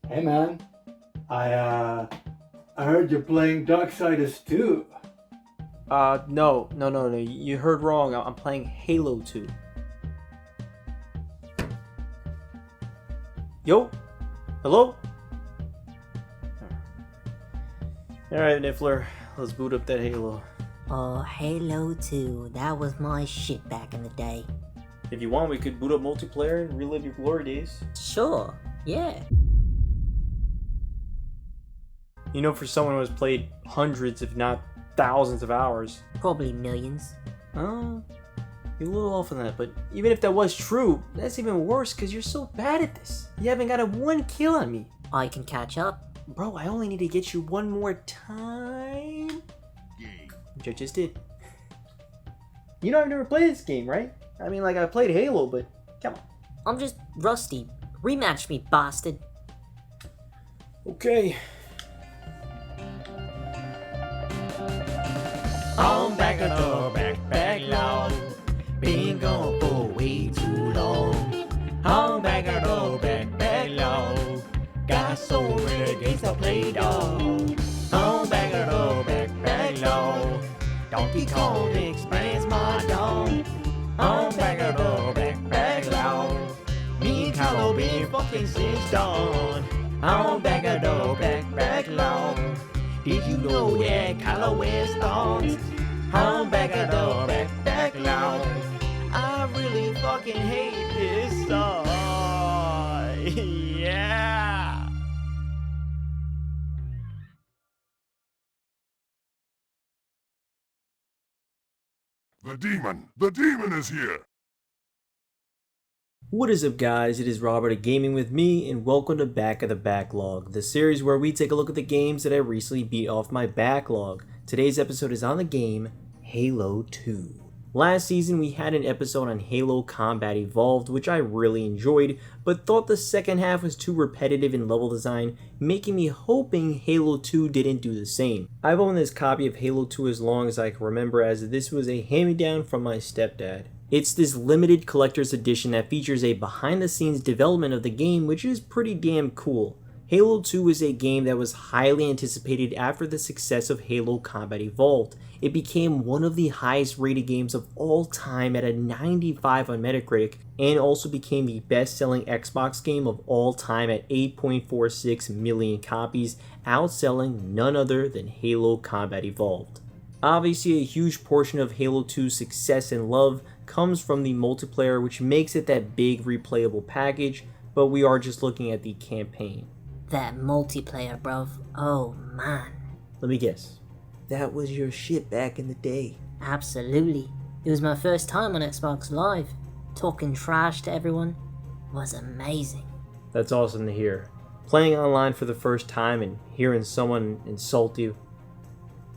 Hey man, I heard you're playing Darksiders 2. No. You heard wrong. I'm playing Halo 2. Yo? Hello? Alright, Niffler. Let's boot up that Halo. Oh, Halo 2. That was my shit back in the day. If you want, we could boot up multiplayer and relive your glory days. Sure, yeah. You know, for someone who has played hundreds, if not thousands of hours. Probably millions. You're a little off on that, but even if that was true, that's even worse because you're so bad at this. You haven't got a one kill on me. I can catch up. Bro, I only need to get you one more time. Which I just did. You know I've never played this game, right? I mean, like, I played Halo, but come on. I'm just rusty. Rematch me, bastard. Okay. I'm back at the backlog. Been gone for way too long. I'm back at the backlog. Got so many games to play, dog. I'm back at the backlog. Donkey Kong expands my dog. I'm back at the backlog. Me and Kylo been fucking since dawn. I'm back at the backlog. Did you know that Kylo wears thongs? I'm back at the backlog. I really fucking hate this song. Yeah. The demon is here! What is up, guys? It is Robert at Gaming with me, and welcome to Back of the Backlog, the series where we take a look at the games that I recently beat off my backlog. Today's episode is on the game Halo 2. Last season we had an episode on Halo Combat Evolved, which I really enjoyed, but thought the second half was too repetitive in level design, making me hoping Halo 2 didn't do the same. I've owned this copy of Halo 2 as long as I can remember, as this was a hand-me-down from my stepdad. It's this limited collector's edition that features a behind-the-scenes development of the game, which is pretty damn cool. Halo 2 is a game that was highly anticipated after the success of Halo Combat Evolved. It became one of the highest rated games of all time at a 95 on Metacritic, and also became the best-selling Xbox game of all time at 8.46 million copies, outselling none other than Halo Combat Evolved. Obviously, a huge portion of Halo 2's success and love comes from the multiplayer, which makes it that big replayable package, but we are just looking at the campaign. That multiplayer, bruv. Oh, man. Let me guess. That was your shit back in the day. Absolutely. It was my first time on Xbox Live. Talking trash to everyone was amazing. That's awesome to hear. Playing online for the first time and hearing someone insult you,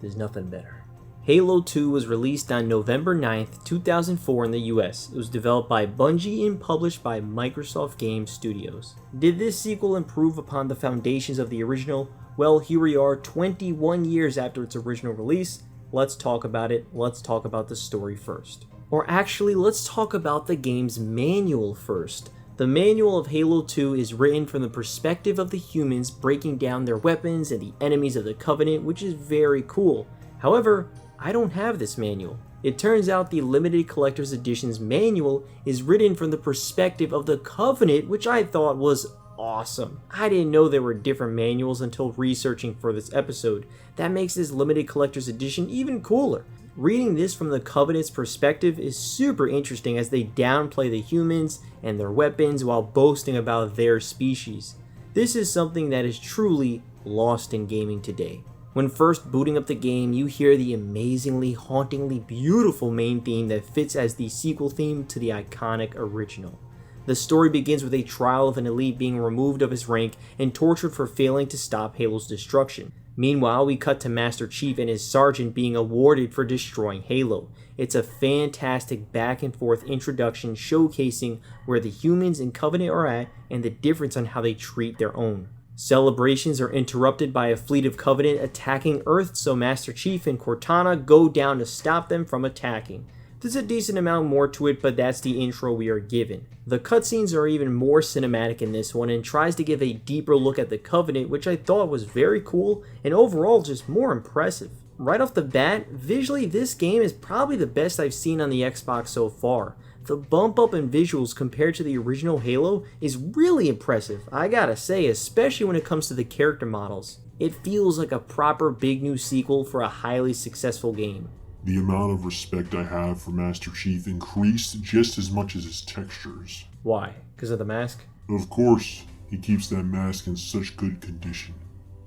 there's nothing better. Halo 2 was released on November 9th, 2004 in the US. It was developed by Bungie and published by Microsoft Game Studios. Did this sequel improve upon the foundations of the original? Well, here we are 21 years after its original release. Let's talk about it. Let's talk about the story first. Or actually, let's talk about the game's manual first. The manual of Halo 2 is written from the perspective of the humans, breaking down their weapons and the enemies of the Covenant, which is very cool. However, I don't have this manual. It turns out the limited collector's edition's manual is written from the perspective of the Covenant, which I thought was awesome. I didn't know there were different manuals until researching for this episode. That makes this limited collector's edition even cooler. Reading this from the Covenant's perspective is super interesting, as they downplay the humans and their weapons while boasting about their species. This is something that is truly lost in gaming today. When first booting up the game, you hear the amazingly, hauntingly beautiful main theme that fits as the sequel theme to the iconic original. The story begins with a trial of an elite being removed of his rank and tortured for failing to stop Halo's destruction. Meanwhile, we cut to Master Chief and his sergeant being awarded for destroying Halo. It's a fantastic back and forth introduction showcasing where the humans and Covenant are at and the difference on how they treat their own. Celebrations are interrupted by a fleet of Covenant attacking Earth, so Master Chief and Cortana go down to stop them from attacking. There's a decent amount more to it, but that's the intro we are given. The cutscenes are even more cinematic in this one and tries to give a deeper look at the Covenant, which I thought was very cool and overall just more impressive. Right off the bat, visually this game is probably the best I've seen on the Xbox so far. The bump up in visuals compared to the original Halo is really impressive, I gotta say, especially when it comes to the character models. It feels like a proper big new sequel for a highly successful game. The amount of respect I have for Master Chief increased just as much as his textures. Why? Because of the mask? Of course, he keeps that mask in such good condition.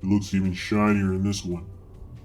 It looks even shinier in this one.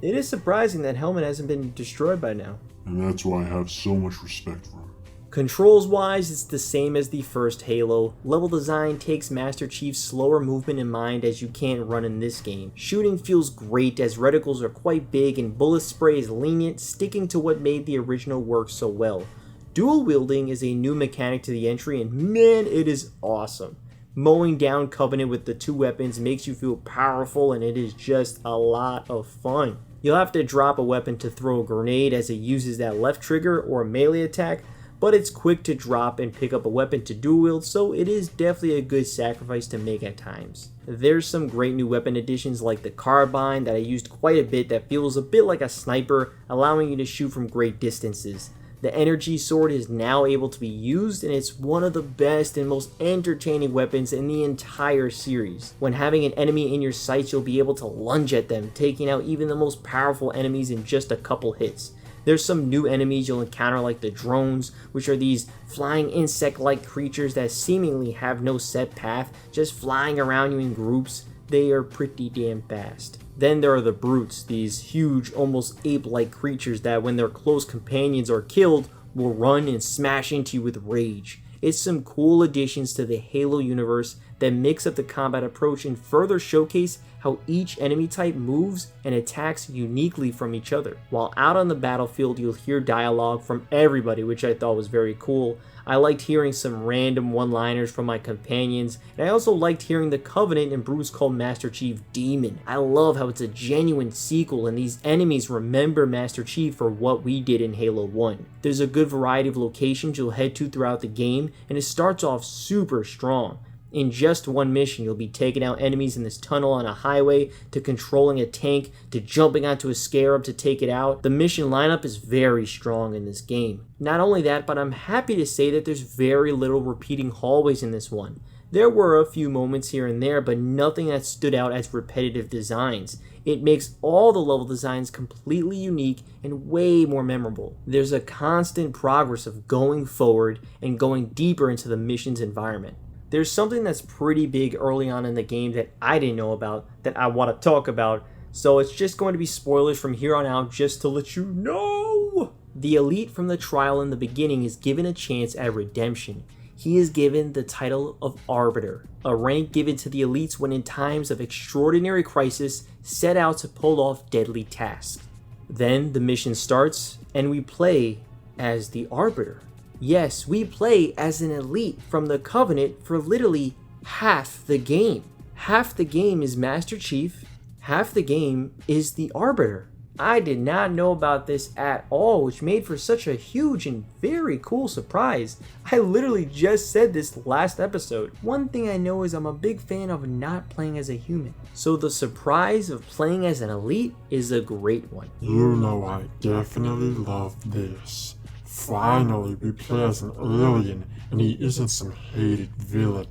It is surprising that helmet hasn't been destroyed by now. And that's why I have so much respect for him. Controls wise, it's the same as the first Halo. Level design takes Master Chief's slower movement in mind as you can't run in this game. Shooting feels great as reticles are quite big and bullet spray is lenient, sticking to what made the original work so well. Dual wielding is a new mechanic to the entry and man, it is awesome. Mowing down Covenant with the two weapons makes you feel powerful and it is just a lot of fun. You'll have to drop a weapon to throw a grenade as it uses that left trigger or a melee attack, but it's quick to drop and pick up a weapon to dual wield, so it is definitely a good sacrifice to make at times. There's some great new weapon additions like the carbine that I used quite a bit that feels a bit like a sniper, allowing you to shoot from great distances. The energy sword is now able to be used and it's one of the best and most entertaining weapons in the entire series. When having an enemy in your sights, you'll be able to lunge at them, taking out even the most powerful enemies in just a couple hits. There's some new enemies you'll encounter like the drones, which are these flying insect-like creatures that seemingly have no set path, just flying around you in groups. They are pretty damn fast. Then there are the brutes, these huge, almost ape-like creatures that when their close companions are killed, will run and smash into you with rage. It's some cool additions to the Halo universe that mix up the combat approach and further showcase how each enemy type moves and attacks uniquely from each other. While out on the battlefield, you'll hear dialogue from everybody, which I thought was very cool. I liked hearing some random one-liners from my companions, and I also liked hearing the Covenant and Bruce call Master Chief Demon. I love how it's a genuine sequel and these enemies remember Master Chief for what we did in Halo 1. There's a good variety of locations you'll head to throughout the game, and it starts off super strong. In just one mission, you'll be taking out enemies in this tunnel on a highway, to controlling a tank, to jumping onto a scarab to take it out. The mission lineup is very strong in this game. Not only that, but I'm happy to say that there's very little repeating hallways in this one. There were a few moments here and there, but nothing that stood out as repetitive designs. It makes all the level designs completely unique and way more memorable. There's a constant progress of going forward and going deeper into the mission's environment. There's something that's pretty big early on in the game that I didn't know about that I want to talk about, so it's just going to be spoilers from here on out just to let you know. The elite from the trial in the beginning is given a chance at redemption. He is given the title of Arbiter, a rank given to the elites when in times of extraordinary crisis set out to pull off deadly tasks. Then the mission starts and we play as the Arbiter. Yes, we play as an elite from the Covenant for literally half the game. Half the game is Master Chief, half the game is the Arbiter. I did not know about this at all, which made for such a huge and very cool surprise. I literally just said this last episode. One thing I know is I'm a big fan of not playing as a human. So the surprise of playing as an elite is a great one. You know I definitely love this. Finally, we play as an alien, and he isn't some hated villain.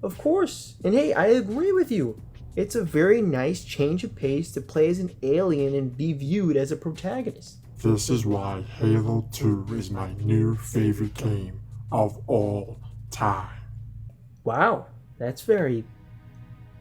Of course, and hey, I agree with you. It's a very nice change of pace to play as an alien and be viewed as a protagonist. This is why Halo 2 is my new favorite game of all time. Wow, that's very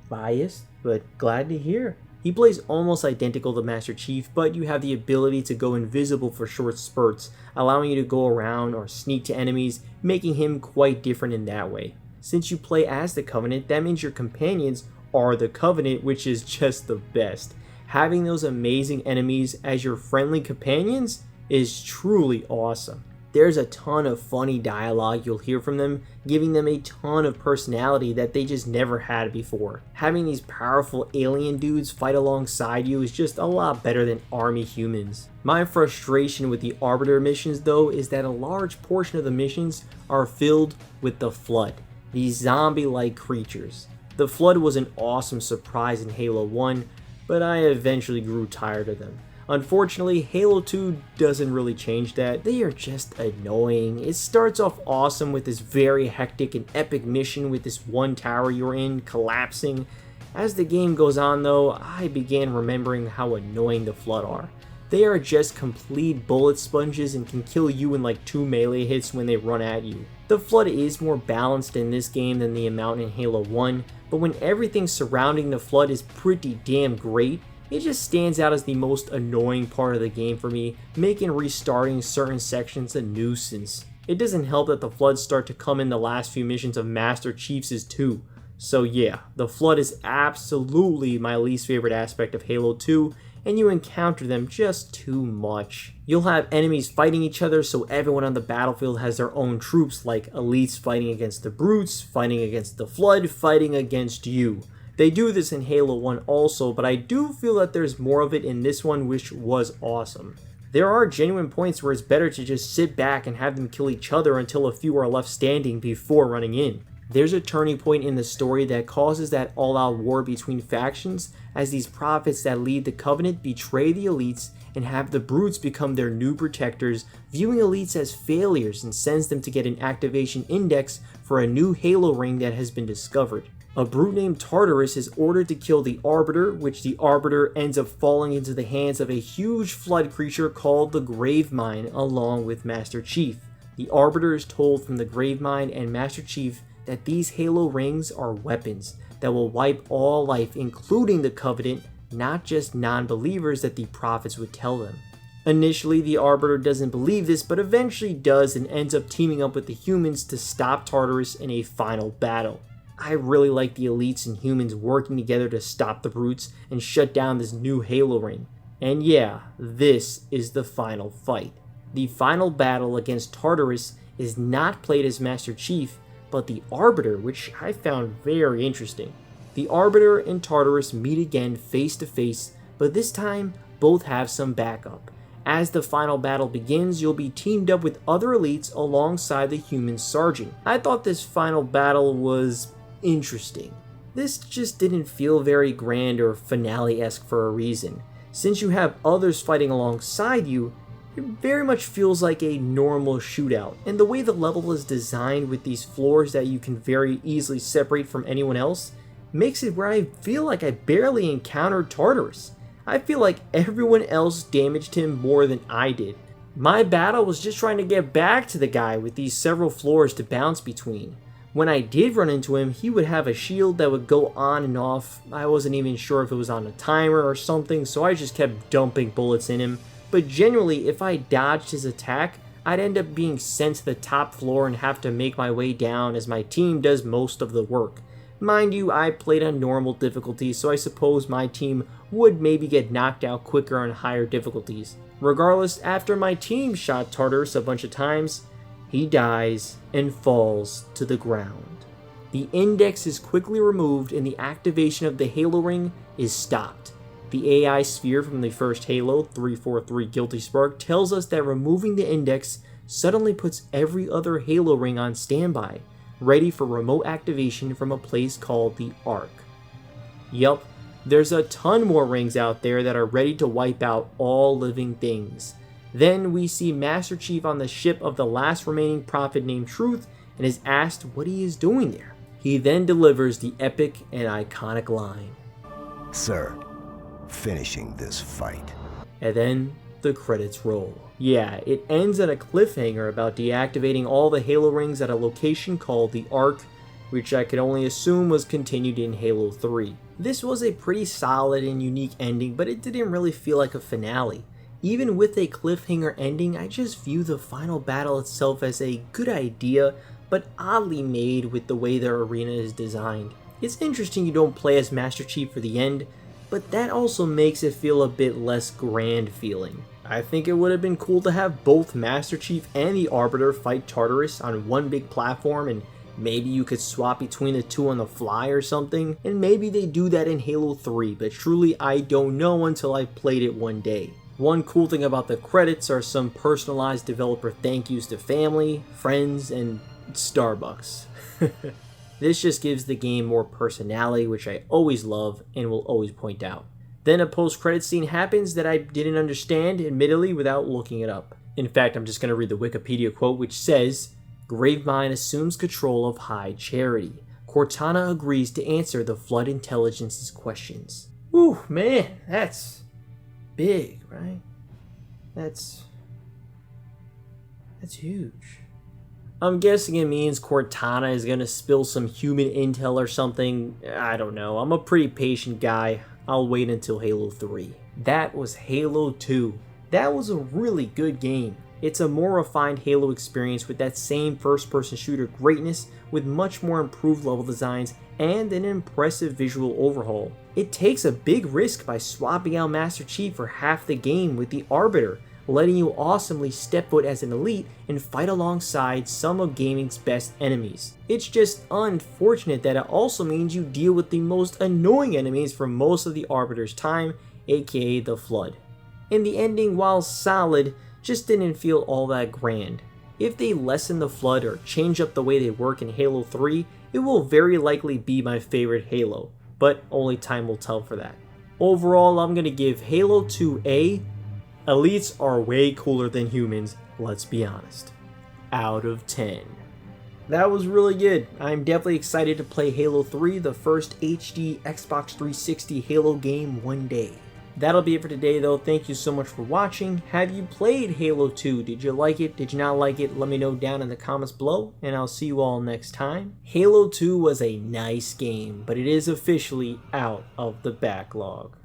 biased, but glad to hear. He plays almost identical to Master Chief, but you have the ability to go invisible for short spurts, allowing you to go around or sneak to enemies, making him quite different in that way. Since you play as the Covenant, that means your companions are the Covenant, which is just the best. Having those amazing enemies as your friendly companions is truly awesome. There's a ton of funny dialogue you'll hear from them, giving them a ton of personality that they just never had before. Having these powerful alien dudes fight alongside you is just a lot better than army humans. My frustration with the Arbiter missions though is that a large portion of the missions are filled with the Flood, these zombie-like creatures. The Flood was an awesome surprise in Halo 1, but I eventually grew tired of them. Unfortunately, Halo 2 doesn't really change that. They are just annoying. It starts off awesome with this very hectic and epic mission with this one tower you're in collapsing. As the game goes on though, I began remembering how annoying the Flood are. They are just complete bullet sponges and can kill you in like 2 melee hits when they run at you. The Flood is more balanced in this game than the amount in Halo 1, but when everything surrounding the Flood is pretty damn great, it just stands out as the most annoying part of the game for me, making restarting certain sections a nuisance. It doesn't help that the Floods start to come in the last few missions of Master Chief's too. So yeah, the Flood is absolutely my least favorite aspect of Halo 2, and you encounter them just too much. You'll have enemies fighting each other, so everyone on the battlefield has their own troops, like elites fighting against the brutes, fighting against the Flood, fighting against you. They do this in Halo 1 also, but I do feel that there's more of it in this one, which was awesome. There are genuine points where it's better to just sit back and have them kill each other until a few are left standing before running in. There's a turning point in the story that causes that all-out war between factions, as these prophets that lead the Covenant betray the elites and have the brutes become their new protectors, viewing elites as failures, and sends them to get an activation index for a new Halo ring that has been discovered. A brute named Tartarus is ordered to kill the Arbiter, which the Arbiter ends up falling into the hands of a huge Flood creature called the Gravemind along with Master Chief. The Arbiter is told from the Gravemind and Master Chief that these Halo rings are weapons that will wipe all life, including the Covenant, not just non-believers that the prophets would tell them. Initially, the Arbiter doesn't believe this, but eventually does and ends up teaming up with the humans to stop Tartarus in a final battle. I really like the elites and humans working together to stop the brutes and shut down this new Halo ring. And yeah, this is the final fight. The final battle against Tartarus is not played as Master Chief, but the Arbiter, which I found very interesting. The Arbiter and Tartarus meet again face to face, but this time both have some backup. As the final battle begins, you'll be teamed up with other elites alongside the human sergeant. I thought this final battle was interesting. This just didn't feel very grand or finale-esque for a reason. Since you have others fighting alongside you, it very much feels like a normal shootout, and the way the level is designed with these floors that you can very easily separate from anyone else makes it where I feel like I barely encountered Tartarus. I feel like everyone else damaged him more than I did. My battle was just trying to get back to the guy with these several floors to bounce between. When I did run into him, he would have a shield that would go on and off. I wasn't even sure if it was on a timer or something, so I just kept dumping bullets in him. But genuinely, if I dodged his attack, I'd end up being sent to the top floor and have to make my way down as my team does most of the work. Mind you, I played on normal difficulty, so I suppose my team would maybe get knocked out quicker on higher difficulties. Regardless, after my team shot Tartarus a bunch of times, he dies and falls to the ground. The index is quickly removed and the activation of the Halo ring is stopped. The AI sphere from the first Halo, 343 Guilty Spark, tells us that removing the index suddenly puts every other Halo ring on standby, ready for remote activation from a place called the Ark. Yup, there's a ton more rings out there that are ready to wipe out all living things. Then we see Master Chief on the ship of the last remaining prophet named Truth and is asked what he is doing there. He then delivers the epic and iconic line, "Sir, finishing this fight." And then the credits roll. Yeah, it ends on a cliffhanger about deactivating all the Halo rings at a location called the Ark, which I could only assume was continued in Halo 3. This was a pretty solid and unique ending, but it didn't really feel like a finale. Even with a cliffhanger ending, I just view the final battle itself as a good idea, but oddly made with the way the arena is designed. It's interesting you don't play as Master Chief for the end, but that also makes it feel a bit less grand feeling. I think it would have been cool to have both Master Chief and the Arbiter fight Tartarus on one big platform, and maybe you could swap between the two on the fly or something, and maybe they do that in Halo 3, but truly I don't know until I've played it one day. One cool thing about the credits are some personalized developer thank yous to family, friends, and Starbucks. This just gives the game more personality, which I always love and will always point out. Then a post-credit scene happens that I didn't understand, admittedly, without looking it up. In fact, I'm just going to read the Wikipedia quote, which says, Gravemind assumes control of High Charity. Cortana agrees to answer the Flood Intelligence's questions. Whew, man, that's big, right? That's huge. I'm guessing it means Cortana is gonna spill some human intel or something. I don't know. I'm a pretty patient guy. I'll wait until Halo 3. That was Halo 2. That was a really good game. It's a more refined Halo experience with that same first-person shooter greatness, with much more improved level designs and an impressive visual overhaul. It takes a big risk by swapping out Master Chief for half the game with the Arbiter, letting you awesomely step foot as an elite and fight alongside some of gaming's best enemies. It's just unfortunate that it also means you deal with the most annoying enemies for most of the Arbiter's time, aka the Flood. And the ending, while solid, just didn't feel all that grand. If they lessen the Flood or change up the way they work in Halo 3, it will very likely be my favorite Halo, but only time will tell for that. Overall, I'm gonna give Halo 2 A. Elites are way cooler than humans, let's be honest. Out of 10. That was really good. I'm definitely excited to play Halo 3, the first HD Xbox 360 Halo game one day. That'll be it for today though. Thank you so much for watching. Have you played Halo 2? Did you like it? Did you not like it? Let me know down in the comments below, and I'll see you all next time. Halo 2 was a nice game, but it is officially out of the backlog.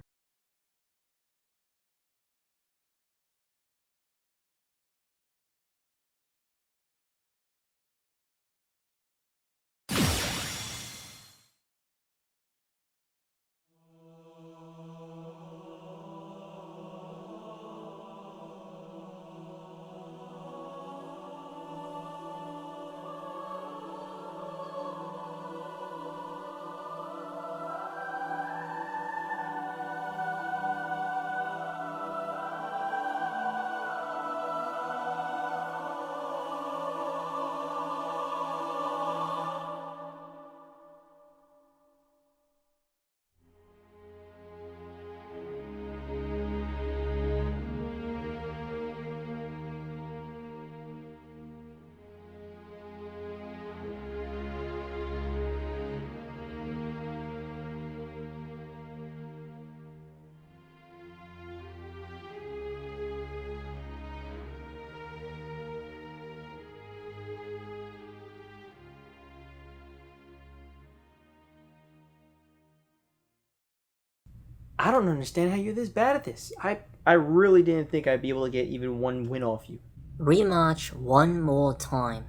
I don't understand how you're this bad at this. I really didn't think I'd be able to get even one win off you. Rematch one more time.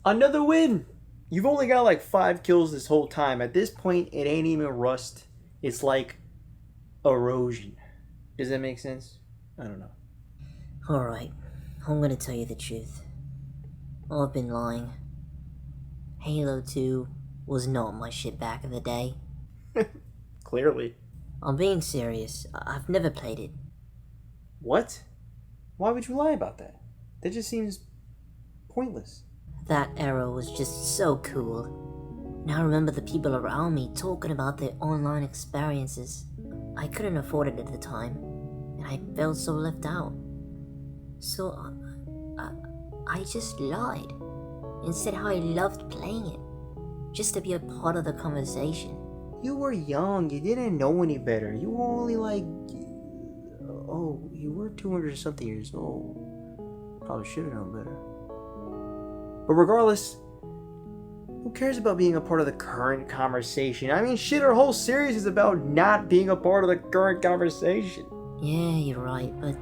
Another win! You've only got like 5 kills this whole time. At this point, it ain't even rust. It's like erosion. Does that make sense? I don't know. Alright, I'm gonna tell you the truth. I've been lying. Halo 2 was not my shit back in the day. Clearly. I'm being serious. I've never played it. What? Why would you lie about that? That just seems pointless. That era was just so cool. Now I remember the people around me talking about their online experiences. I couldn't afford it at the time, and I felt so left out. So I just lied and said how I loved playing it, just to be a part of the conversation. You were young, you didn't know any better. You were only like... Oh, you were 200 something years old. Probably should have known better. But regardless, who cares about being a part of the current conversation? I mean, shit, our whole series is about not being a part of the current conversation. Yeah, you're right, but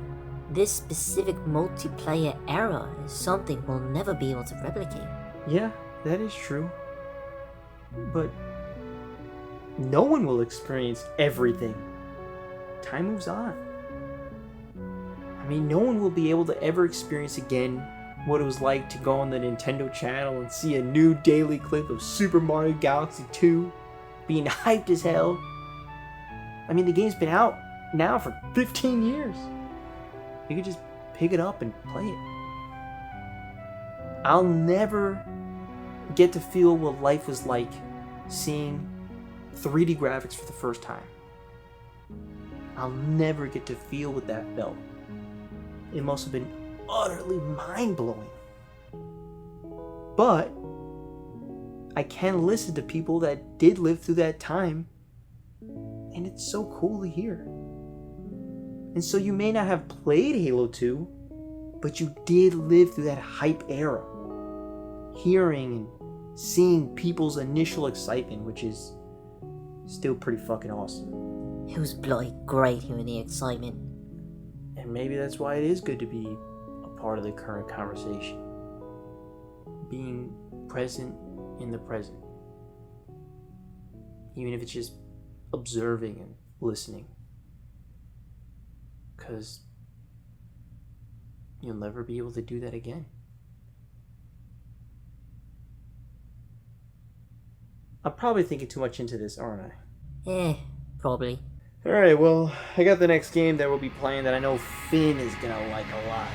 this specific multiplayer era is something we'll never be able to replicate. Yeah, that is true. But no one will experience everything. Time moves on. mean, no one will be able to ever experience again what it was like to go on the Nintendo channel and see a new daily clip of Super Mario Galaxy 2 being hyped as hell. I mean, the game's been out now for 15 years. You could just pick it up and play it. I'll never get to feel what life was like seeing 3D graphics for the first time. I'll never get to feel what that felt. It must have been utterly mind-blowing. But I can listen to people that did live through that time, and it's so cool to hear. And so you may not have played Halo 2, but you did live through that hype era. Hearing and seeing people's initial excitement, which is still pretty fucking awesome. It was bloody great hearing the excitement. And maybe that's why it is good to be a part of the current conversation. Being present in the present. Even if it's just observing and listening. Because you'll never be able to do that again. I'm probably thinking too much into this, aren't I? Probably. Alright, well, I got the next game that we'll be playing that I know Finn is gonna like a lot.